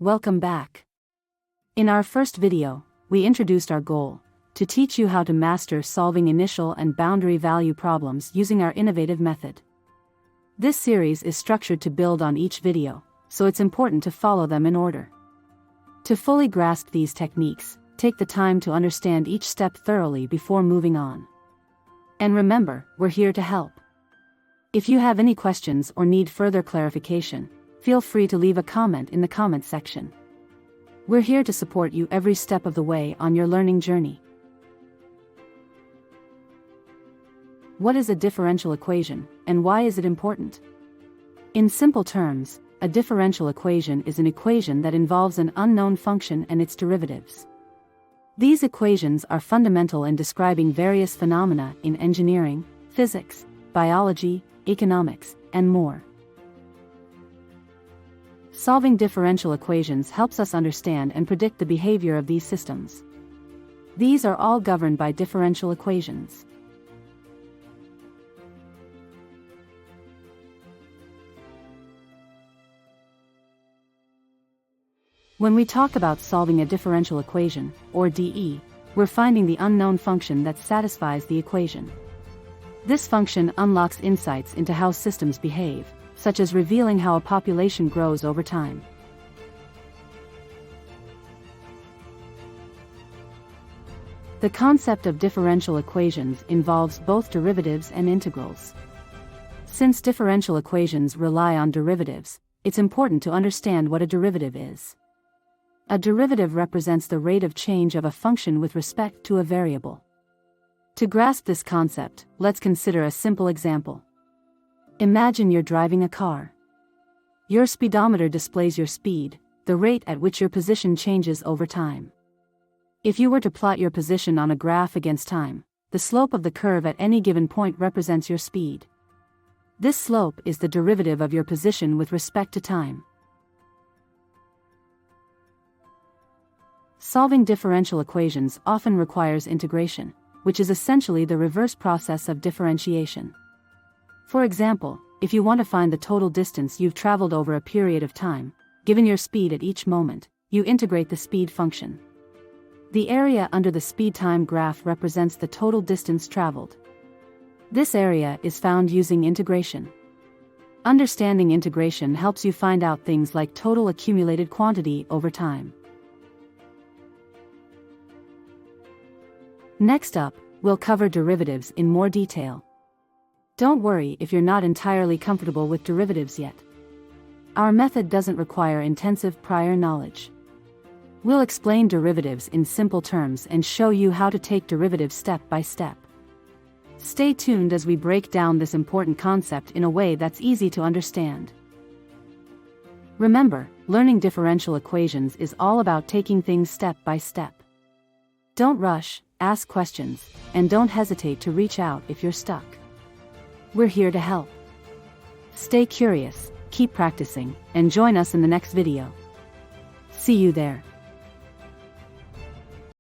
Welcome back. In our first video, we introduced our goal, to teach you how to master solving initial and boundary value problems using our innovative method. This series is structured to build on each video, so it's important to follow them in order. To fully grasp these techniques, take the time to understand each step thoroughly before moving on. And remember, we're here to help. If you have any questions or need further clarification, feel free to leave a comment in the comment section. We're here to support you every step of the way on your learning journey. What is a differential equation, and why is it important? In simple terms, a differential equation is an equation that involves an unknown function and its derivatives. These equations are fundamental in describing various phenomena in engineering, physics, biology, economics, and more. Solving differential equations helps us understand and predict the behavior of these systems. These are all governed by differential equations. When we talk about solving a differential equation, or DE, we're finding the unknown function that satisfies the equation. This function unlocks insights into how systems behave, such as revealing how a population grows over time. The concept of differential equations involves both derivatives and integrals. Since differential equations rely on derivatives, it's important to understand what a derivative is. A derivative represents the rate of change of a function with respect to a variable. To grasp this concept, let's consider a simple example. Imagine you're driving a car. Your speedometer displays your speed, the rate at which your position changes over time. If you were to plot your position on a graph against time, the slope of the curve at any given point represents your speed. This slope is the derivative of your position with respect to time. Solving differential equations often requires integration, which is essentially the reverse process of differentiation. For example, if you want to find the total distance you've traveled over a period of time, given your speed at each moment, you integrate the speed function. The area under the speed-time graph represents the total distance traveled. This area is found using integration. Understanding integration helps you find out things like total accumulated quantity over time. Next up, we'll cover derivatives in more detail. Don't worry if you're not entirely comfortable with derivatives yet. Our method doesn't require intensive prior knowledge. We'll explain derivatives in simple terms and show you how to take derivatives step by step. Stay tuned as we break down this important concept in a way that's easy to understand. Remember, learning differential equations is all about taking things step by step. Don't rush, ask questions, and don't hesitate to reach out if you're stuck. We're here to help. Stay curious, keep practicing, and join us in the next video. See you there.